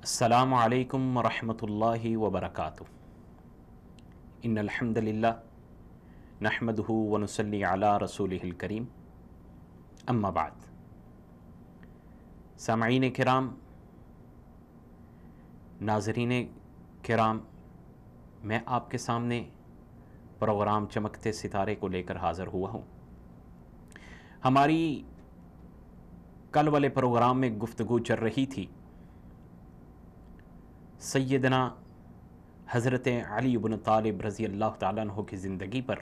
السلام علیکم ورحمۃ اللہ وبرکاتہ۔ ان الحمد للہ نحمدہ ونصلی علی رسولہ الکریم، اما بعد۔ سامعین کرام، ناظرین کرام، میں آپ کے سامنے پروگرام چمکتے ستارے کو لے کر حاضر ہوا ہوں۔ ہماری کل والے پروگرام میں گفتگو چل رہی تھی سیدنا حضرت علی بن طالب رضی اللہ تعالیٰ عنہ کی زندگی پر۔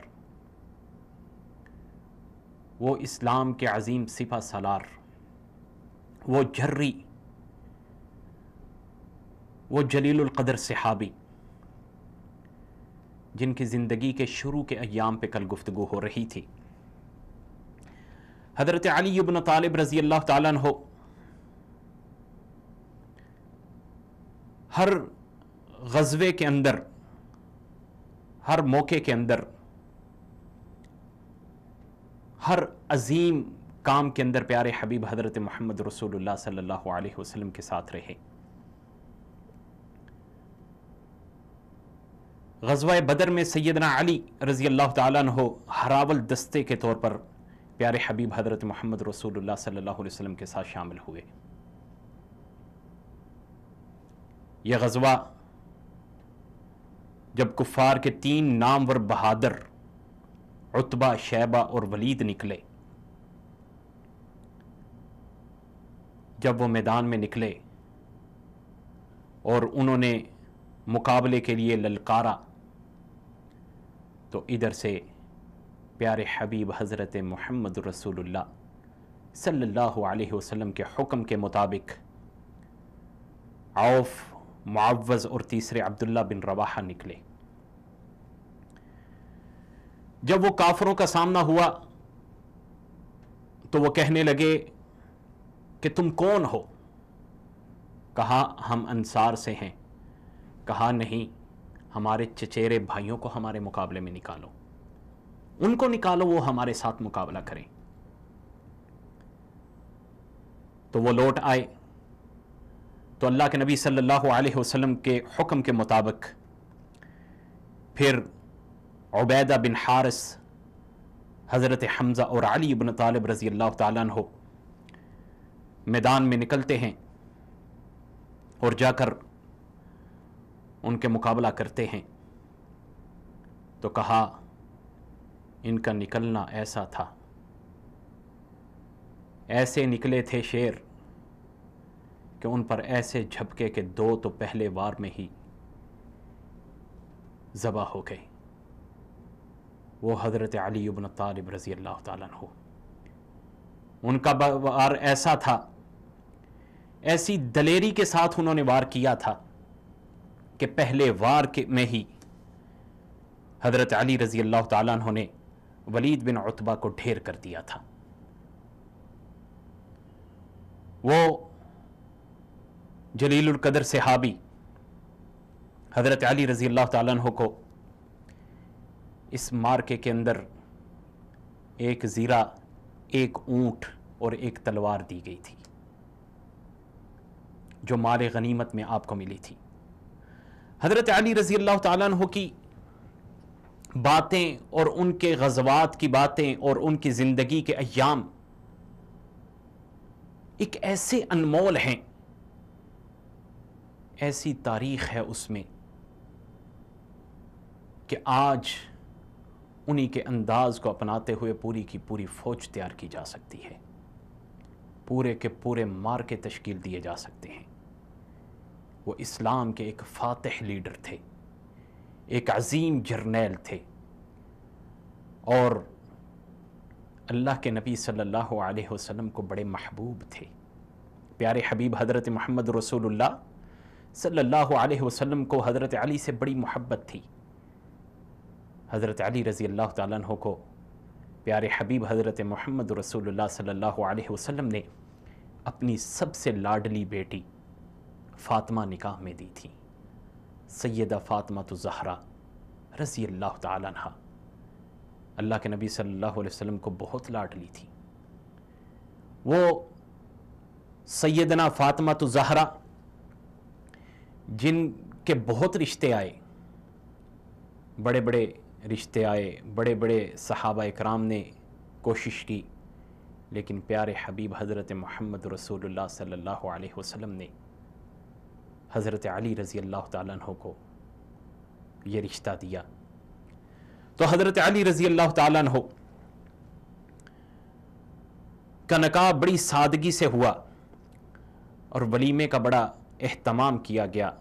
وہ اسلام کے عظیم سپہ سالار، وہ جھری، وہ جلیل القدر صحابی، جن کی زندگی کے شروع کے ایام پہ کل گفتگو ہو رہی تھی۔ حضرت علی بن طالب رضی اللہ تعالیٰ عنہ ہر غزوے کے اندر، ہر موقع کے اندر، ہر عظیم کام کے اندر پیارے حبیب حضرت محمد رسول اللہ صلی اللہ علیہ وسلم کے ساتھ رہے۔ غزوہ بدر میں سیدنا علی رضی اللہ تعالیٰ عنہ ہراول دستے کے طور پر پیارے حبیب حضرت محمد رسول اللہ صلی اللہ علیہ وسلم کے ساتھ شامل ہوئے۔ یہ غزوہ جب کفار کے 3 نامور بہادر عتبہ، شیبہ اور ولید نکلے، جب وہ میدان میں نکلے اور انہوں نے مقابلے کے لیے للکارا، تو ادھر سے پیارے حبیب حضرت محمد رسول اللہ صلی اللہ علیہ وسلم کے حکم کے مطابق عوف، معوذ اور تیسرے عبداللہ بن رواحہ نکلے۔ جب وہ کافروں کا سامنا ہوا تو وہ کہنے لگے کہ تم کون ہو؟ کہا ہم انصار سے ہیں۔ کہا نہیں، ہمارے چچیرے بھائیوں کو ہمارے مقابلے میں نکالو، ان کو نکالو، وہ ہمارے ساتھ مقابلہ کریں۔ تو وہ لوٹ آئے تو اللہ کے نبی صلی اللہ علیہ وسلم کے حکم کے مطابق پھر عبیدہ بن حارث، حضرت حمزہ اور علی بن طالب رضی اللہ تعالیٰ عنہ میدان میں نکلتے ہیں اور جا کر ان کے مقابلہ کرتے ہیں۔ تو کہا ان کا نکلنا ایسا تھا، ایسے نکلے تھے شیر کہ ان پر ایسے جھپکے کہ 2 تو پہلے وار میں ہی ذبح ہو گئے۔ وہ حضرت علی بن طالب رضی اللہ تعالیٰ عنہ، ان کا وار ایسا تھا، ایسی دلیری کے ساتھ انہوں نے وار کیا تھا کہ پہلے وار میں ہی حضرت علی رضی اللہ تعالیٰ عنہ نے ولید بن عتبہ کو ڈھیر کر دیا تھا۔ وہ جلیل القدر صحابی حضرت علی رضی اللہ تعالیٰ عنہ کو اس مارکے کے اندر ایک زیرہ، ایک اونٹ اور ایک تلوار دی گئی تھی، جو مال غنیمت میں آپ کو ملی تھی۔ حضرت علی رضی اللہ تعالیٰ عنہ کی باتیں اور ان کے غزوات کی باتیں اور ان کی زندگی کے ایام ایک ایسے انمول ہیں، ایسی تاریخ ہے اس میں کہ آج انہی کے انداز کو اپناتے ہوئے پوری کی پوری فوج تیار کی جا سکتی ہے، پورے کے پورے مارکے تشکیل دیے جا سکتے ہیں۔ وہ اسلام کے ایک فاتح لیڈر تھے، ایک عظیم جرنیل تھے، اور اللہ کے نبی صلی اللہ علیہ وسلم کو بڑے محبوب تھے۔ پیارے حبیب حضرت محمد رسول اللہ صلی اللہ علیہ وسلم کو حضرت علی سے بڑی محبت تھی۔ حضرت علی رضی اللہ تعالیٰ عنہ کو پیارے حبیب حضرت محمد رسول اللہ صلی اللہ علیہ وسلم نے اپنی سب سے لاڈلی بیٹی फ़ातिमा निकाह में दी थी, सैयदा फ़ातिमा ज़हरा रज़ी अल्लाह ताला अन्हा। अल्लाह के नबी सल्लल्लाहु अलैहि वसल्लम को बहुत लाडली थी। वो सैयदना फ़ातिमा ज़हरा जिनके बहुत रिश्ते आए, बड़े बड़े रिश्ते आए, बड़े बड़े सहाबा इकराम ने कोशिश की, लेकिन प्यारे हबीब हज़रत मोहम्मद रसूलुल्लाह सल्लल्लाहु अलैहि वसल्लम ने हज़रत अली रज़ी अल्लाह ताला अन्हु को ये रिश्ता दिया। तो हज़रत अली रज़ी अल्लाह ताला अन्हु का निकाह बड़ी सादगी से हुआ और वलीमे का बड़ा एहतमाम किया गया,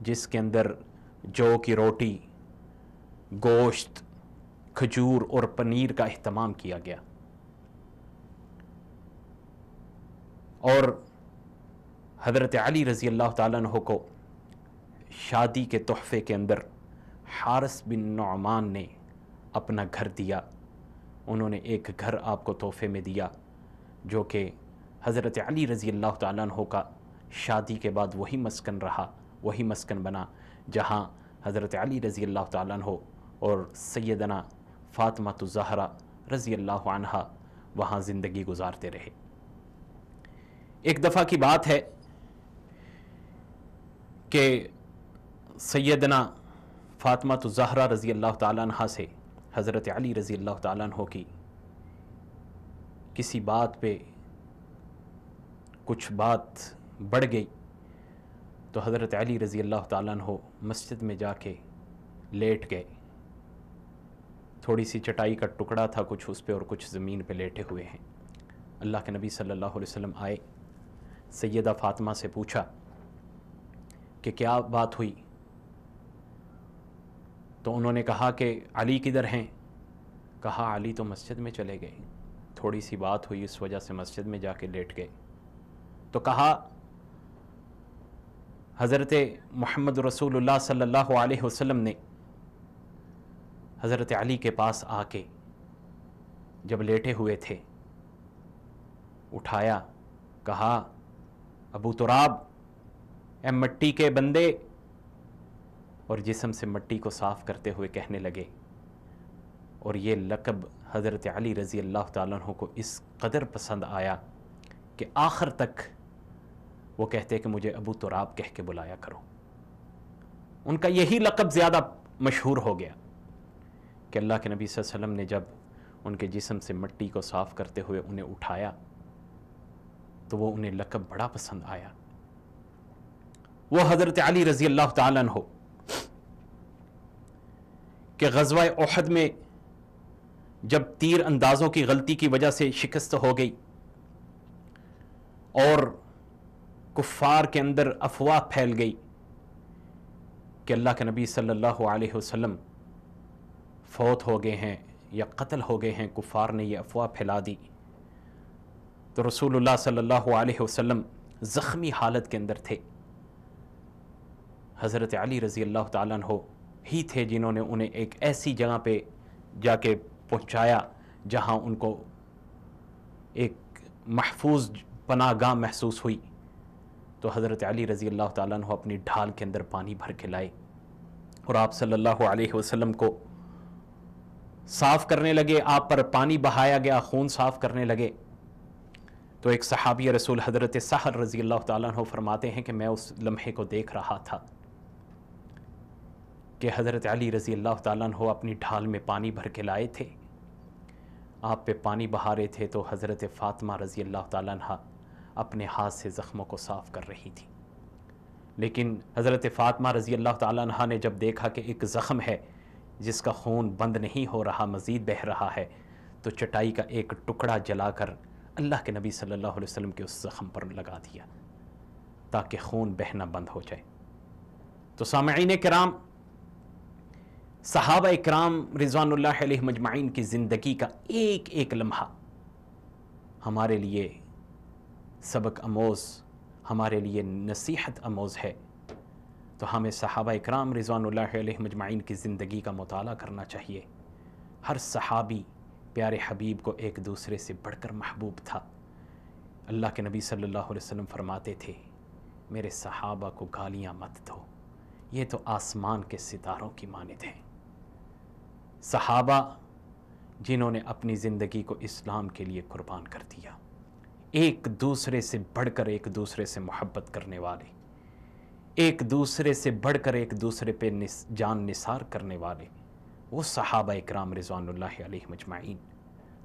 जिसके अंदर जौ की रोटी, गोश्त, खजूर और पनीर का एहतमाम किया गया। और हज़रत अली रज़ी अल्लाह ताला अन्हु को शादी के तोहफ़े के अंदर हारिस बिन नुअमान ने अपना घर दिया। उन्होंने एक घर आपको तोहफ़े में दिया, जो कि हज़रत अली रज़ी अल्लाह ताला अन्हु का शादी के बाद वही मस्कन रहा, वही मस्कन बना जहाँ हज़रत अली रज़ी अल्लाह ताला अन्हु और सैयदना फ़ातिमा ज़हरा रज़ी अल्लाह अन्हा वहाँ ज़िंदगी गुजारते रहे। एक दफ़ा की बात है कि सैयदना फ़ातिमा ज़हरा रज़ी अल्लाह ताला अन्हा से हज़रत अली रज़ी अल्लाह ताला अन्हु की किसी बात पे कुछ बात बढ़ गई, तो हज़रत अली रज़ी अल्लाह ताला अन्हु मस्जिद में जाके लेट गए। थोड़ी सी चटाई का टुकड़ा था कुछ उस पे और कुछ ज़मीन पे लेटे हुए हैं। अल्लाह के नबी सल्लल्लाहु अलैहि वसल्लम आए, सैयदा फ़ातिमा से पूछा कि क्या बात हुई। तो उन्होंने कहा कि अली किधर हैं। कहा अली तो मस्जिद में चले गए, थोड़ी सी बात हुई इस वजह से मस्जिद में जाके लेट गए। तो कहा हज़रत मोहम्मद रसूलुल्लाह सल्लल्लाहु अलैहि वसल्लम ने हज़रत अली के पास आके जब लेटे हुए थे उठाया, कहा अबू तुराब, ए मट्टी के बंदे, और जिस्म से मट्टी को साफ़ करते हुए कहने लगे। और ये लक़ब हज़रत अली रज़ी अल्लाह ताला अन्हु को इस कदर पसंद आया कि आखिर तक वो कहते कि मुझे अबू तुराब कह के बुलाया करो। उनका यही लक़ब ज़्यादा मशहूर हो गया कि अल्लाह के नबी सल्लल्लाहु अलैहि वसल्लम ने जब उनके जिस्म से मिट्टी को साफ़ करते हुए उन्हें उठाया तो वो उन्हें लक़ब बड़ा पसंद आया। वो हज़रत अली रज़ी अल्लाह ताला अन्हु कि ग़ज़वा उहद में जब तीर अंदाज़ों की गलती की वजह से शिकस्त हो गई और कुफ़ार के अंदर अफवाह फैल गई कि अल्लाह के नबी सल्लल्लाहु अलैहि वसल्लम फ़ौत हो गए हैं या कत्ल हो गए हैं, कुफ़ार ने ये अफवाह फैला दी, तो रसूलुल्लाह सल्लल्लाहु अलैहि वसल्लम ज़ख्मी हालत के अंदर थे। हज़रत अली रज़ी अल्लाह ताला अन्हु ही थे जिन्होंने उन्हें एक ऐसी जगह पे जाके पहुंचाया जहां उनको एक महफूज पनाहगाह महसूस हुई। तो हज़रत अली रज़ी अल्लाह ताला अन्हु अपनी ढाल के अंदर पानी भर के लाए और आप सल्लल्लाहु अलैहि वसल्लम को साफ़ करने लगे। आप पर पानी बहाया गया, खून साफ़ करने लगे। तो एक सहाबी रसूल हज़रत सहल रज़ी अल्लाह ताला अन्हु फरमाते हैं कि मैं उस लम्हे को देख रहा था कि हज़रत अली रज़ी अल्लाह ताला अन्हु अपनी ढाल में पानी भर के लाए थे, आप पे पानी बहा रहे थे, तो हज़रत फ़ातिमा रज़ी अल्लाह ताला अन्हा अपने हाथ से ज़ख्मों को साफ़ कर रही थी। लेकिन हज़रत फ़ातिमा रज़ी अल्लाह ताला अन्हा ने जब देखा कि एक ज़ख़म है जिसका खून बंद नहीं हो रहा, मज़ीद बह रहा है, तो चटाई का एक टुकड़ा जलाकर अल्लाह के नबी सल्लल्लाहु अलैहि वसल्लम के उस ज़ख़म पर लगा दिया ताकि खून बहना बंद हो जाए। तो सामईन किराम, सहाबा इकराम रिज़वानुल्लाह अलैहिम अजमाइन की ज़िंदगी का एक एक लम्हा हमारे लिए सबक अमोज़, हमारे लिए नसीहत अमोज़ है। तो हमें सहाबा इकराम रिज़वानुल्लाह अलैहिम अजमाइन की ज़िंदगी का मुताला करना चाहिए। हर सहाबी प्यारे हबीब को एक दूसरे से बढ़कर महबूब था। अल्लाह के नबी सल्लल्लाहु अलैहि वसल्लम फरमाते थे, میرے صحابہ کو گالیاں مت دو، یہ تو آسمان کے ستاروں کی مانند ہیں۔ صحابہ جنہوں نے اپنی زندگی کو اسلام کے لیے قربان کر دیا، ایک دوسرے سے بڑھ کر ایک دوسرے سے محبت کرنے والے، ایک دوسرے سے بڑھ کر ایک دوسرے پہ جان نثار کرنے والے، وہ صحابہ اکرام رضوان اللہ علیہ مجمعین۔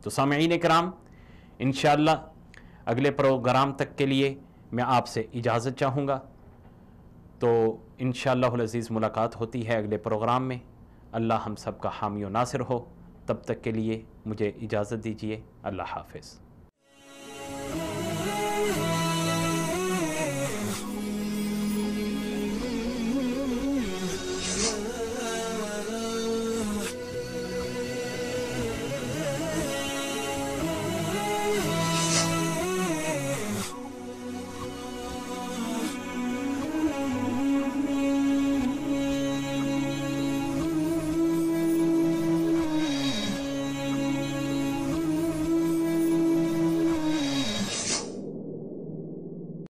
تو سامعین اکرام، انشاءاللہ اگلے پروگرام تک کے لیے میں آپ سے اجازت چاہوں گا، تو انشاءاللہ العزیز ملاقات ہوتی ہے اگلے پروگرام میں۔ اللہ ہم سب کا حامی و ناصر ہو، تب تک کے لیے مجھے اجازت دیجیے، اللہ حافظ۔